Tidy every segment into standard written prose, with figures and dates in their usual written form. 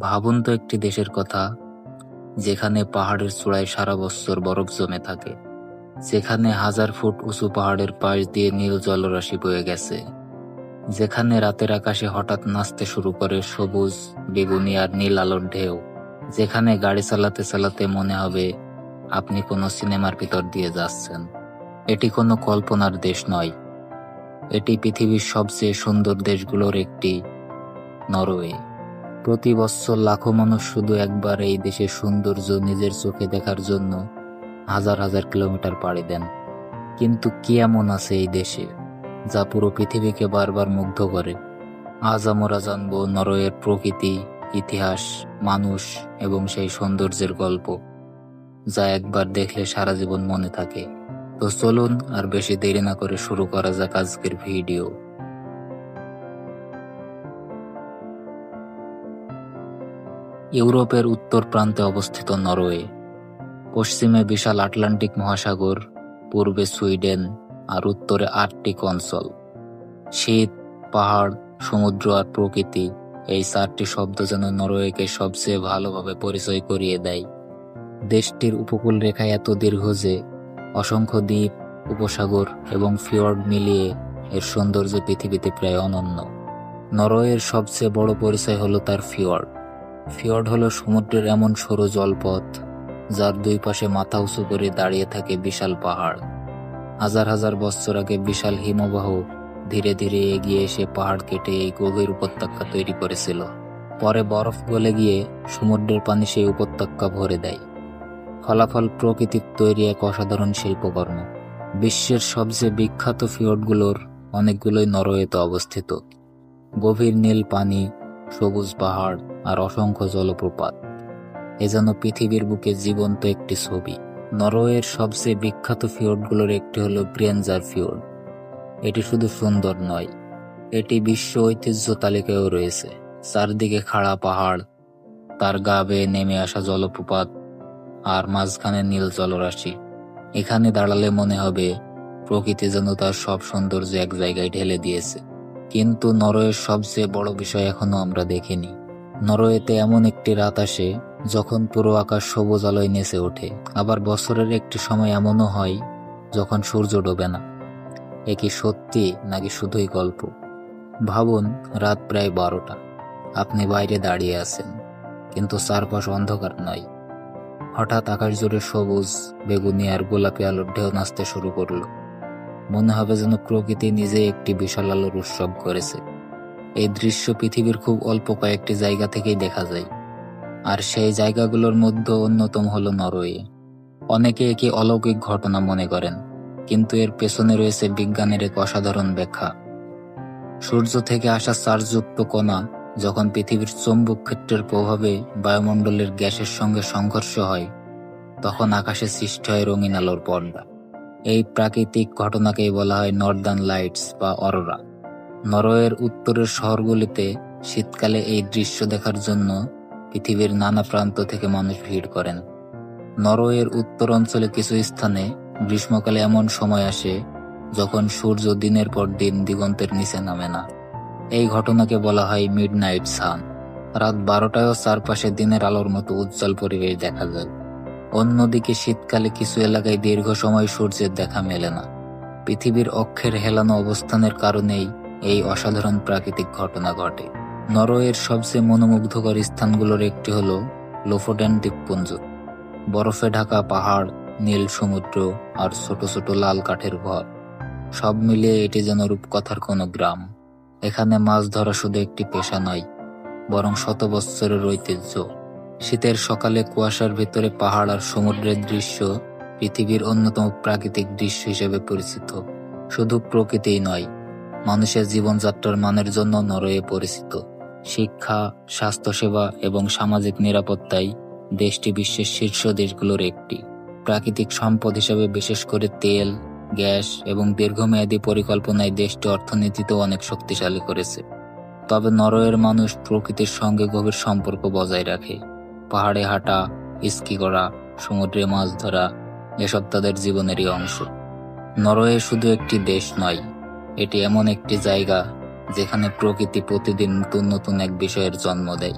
ভাবুন তো একটি দেশের কথা, যেখানে পাহাড়ের চূড়ায় সারা বছর বরফ জমে থাকে, যেখানে 1000 ফুট উঁচু পাহাড়ের পাশ দিয়ে নীল জলরাশি বয়ে গেছে, যেখানে রাতের আকাশে হঠাৎ নাচতে শুরু করে সবুজ, বেগুনি আর নীল আলোর ঢেউ, যেখানে গাড়ি চালাতে চালাতে মনে হবে আপনি কোনো সিনেমার ভিতর দিয়ে যাচ্ছেন। এটি কোনো কল্পনার দেশ নয়, এটি পৃথিবীর সবচেয়ে সুন্দর দেশগুলোর একটি, নরওয়ে। প্রতি বছর লাখো মানুষ শুধু একবার এই দেশের সৌন্দর্য নিজের চোখে দেখার জন্য হাজার হাজার কিলোমিটার পাড়ি দেন। কিন্তু কি এমন আছে এই দেশে যা পুরো পৃথিবীকে বারবার মুগ্ধ করে? আজ আমরা জানবো নরওয়ের প্রকৃতি, ইতিহাস, মানুষ এবং সেই সৌন্দর্যের গল্প, যা একবার দেখলে সারা জীবন মনে থাকে। তো চলুন আর বেশি দেরি না করে শুরু করা যাক আজকের ভিডিও। ইউরোপের উত্তর প্রান্তে অবস্থিত নরওয়ে। পশ্চিমে বিশাল আটলান্টিক মহাসাগর, পূর্বে সুইডেন আর উত্তরে আর্কটিক অঞ্চল। শীত, পাহাড়, সমুদ্র আর প্রকৃতি, এই 4টি শব্দ যেন নরওয়েকে সবচেয়ে ভালোভাবে পরিচয় করিয়ে দেয়। দেশটির উপকূল রেখা এত দীর্ঘ যে অসংখ্য দ্বীপ, উপসাগর এবং ফিয়র্ড মিলিয়ে এর সৌন্দর্য পৃথিবীতে প্রায় অনন্য। নরওয়ের সবচেয়ে বড় পরিচয় হলো তার ফিয়র্ড। ফিয়র্ড হলো সমুদ্রের এমন সরু জলপথ যার দুই পাশে মাথা উঁচু করে দাঁড়িয়ে থাকে বিশাল পাহাড়। হাজার হাজার বছর আগে বিশাল হিমবাহ ধীরে ধীরে এগিয়ে এসে পাহাড় কেটে এই গভীর উপত্যকা তৈরি করেছিল। পরে বরফ গলে গিয়ে সমুদ্রের পানি সেই উপত্যকা ভরে দেয়। ফলাফল প্রকৃতির তৈরি এক অসাধারণ শিল্পকর্ম। বিশ্বের সবচেয়ে বিখ্যাত ফিয়র্ডগুলোর অনেকগুলোই নরওয়েতে অবস্থিত। গভীর নীল পানি, সবুজ পাহাড় আর অসংখ্য জলপ্রপাত, এ যেন পৃথিবীর বুকে জীবন্ত একটি ছবি। নরওয়ের সবচেয়ে বিখ্যাত ফিয়র্ডগুলোর একটি হলো গ্রেনজার ফিয়র্ড। এটি শুধু সুন্দর নয়, এটি বিশ্ব ঐতিহ্য তালিকায়ও রয়েছে। চারদিকে খাড়া পাহাড়, তার গা বেয়ে নেমে আসা জলপ্রপাত আর মাঝখানে নীল জলরাশি। এখানে দাঁড়ালে মনে হবে প্রকৃতি যেন তার সব সৌন্দর্য এক জায়গায় ঢেলে দিয়েছে। কিন্তু নরওয়ের সবচেয়ে বড় বিষয় এখনো আমরা দেখিনি। নরওয়েতে এমন একটি রাত আসে যখন পুরো আকাশ সবুজ আলোয় নেচে ওঠে। আবার বছরের একটি সময় এমনও হয় যখন সূর্য ডোবে না। এ কি সত্যি নাকি শুধুই গল্প? ভাবুন, রাত প্রায় 12টা, আপনি বাইরে দাঁড়িয়ে আছেন, কিন্তু চারপাশ অন্ধকার নয়। হঠাৎ আকাশ জুড়ে সবুজ, বেগুনি আর গোলাপি আলোর ঢেউ নাচতে শুরু করলো। মনে হবে যেন প্রকৃতি নিজে একটি বিশাল আলোর উৎসব করেছে। এই দৃশ্য পৃথিবীর খুব অল্প কয়েকটি জায়গা থেকেই দেখা যায়, আর সেই জায়গাগুলোর মধ্যে অন্যতম হলো নরওয়ে। অনেকে একে অলৌকিক ঘটনা মনে করেন, কিন্তু এর পেছনে রয়েছে বিজ্ঞানের এক অসাধারণ ব্যাখ্যা। সূর্য থেকে আসা চার্জযুক্ত কণা যখন পৃথিবীর চৌম্বক ক্ষেত্রের প্রভাবে বায়ুমণ্ডলের গ্যাসের সঙ্গে সংঘর্ষ হয়, তখন আকাশে সৃষ্টি হয় রঙিন আলোর পর্দা। এই প্রাকৃতিক ঘটনাকেই বলা হয় নর্দার্ন লাইটস বা অরোরা। নরওয়ের উত্তরের শহরগুলিতে শীতকালে এই দৃশ্য দেখার জন্য পৃথিবীর নানা প্রান্ত থেকে মানুষ ভিড় করেন। নরওয়ের উত্তর অঞ্চলে কিছু স্থানে গ্রীষ্মকালে এমন সময় আসে যখন সূর্য দিনের পর দিন দিগন্তের নিচে নামে না। এই ঘটনাকে বলা হয় মিডনাইট সান। রাত 12টায়ও চারপাশে দিনের আলোর মতো উজ্জ্বল পরিবেশ দেখা যায়। অন্যদিকে শীতকালে কিছু এলাকায় দীর্ঘ সময় সূর্যের দেখা মেলে না। পৃথিবীর অক্ষের হেলানো অবস্থানের কারণেই এই অসাধারণ প্রাকৃতিক ঘটনা ঘটে। নরওয়ের সবচেয়ে মনোমুগ্ধকর স্থানগুলোর একটি হলো লোফোটেন দ্বীপপুঞ্জ। বরফে ঢাকা পাহাড়, নীল সমুদ্র আর ছোট ছোট লাল কাঠের ঘর, সব মিলিয়ে এটি যেন রূপকথার কোনো গ্রাম। এখানে মাছ ধরা শুধু একটি পেশা নয়, বরং শত বৎসরের ঐতিহ্য। শীতের সকালে কুয়াশার ভিতরে পাহাড় আর সমুদ্রের দৃশ্য পৃথিবীর অন্যতম প্রাকৃতিক দৃশ্য হিসেবে পরিচিত। শুধু প্রকৃতিই নয়, মানুষের জীবনযাত্রার মানের জন্য নরওয়ে পরিচিত। শিক্ষা, স্বাস্থ্যসেবা এবং সামাজিক নিরাপত্তায় দেশটি বিশ্বের শীর্ষ দেশগুলোর একটি। প্রাকৃতিক সম্পদ হিসেবে বিশেষ করে তেল, গ্যাস এবং দীর্ঘমেয়াদী পরিকল্পনায় দেশটি অর্থনীতিতেও অনেক শক্তিশালী করেছে। তবে নরওয়ের মানুষ প্রকৃতির সঙ্গে গভীর সম্পর্ক বজায় রাখে। পাহাড়ে হাঁটা, স্কি করা, সমুদ্রে মাছ ধরা, এসব তাদের জীবনেরই অংশ। নরওয়ে শুধু একটি দেশ নয়, এটি এমন একটি জায়গা যেখানে প্রকৃতি প্রতিদিন নতুন নতুন এক বিষয়ের জন্ম দেয়।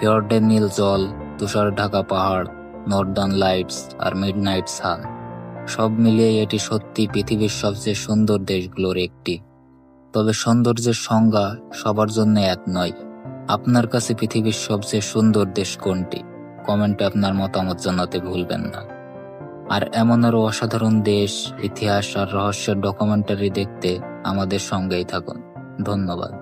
ফিয়র্ডে নীল জল, তুষার ঢাকা পাহাড়, নর্দার্ন লাইটস আর মিডনাইট সান, সব মিলিয়ে এটি সত্যি পৃথিবীর সবচেয়ে সুন্দর দেশগুলোর একটি। তবে সৌন্দর্যের সংজ্ঞা সবার জন্য এক নয়। আপনার কাছে পৃথিবীর সবচেয়ে সুন্দর দেশ কোনটি? কমেন্টে আপনার মতামত জানাতে ভুলবেন না। আর এমন আরো অসাধারণ দেশ, ইতিহাস আর রহস্যের ডকুমেন্টারি দেখতে আমাদের সঙ্গেই থাকুন। ধন্যবাদ।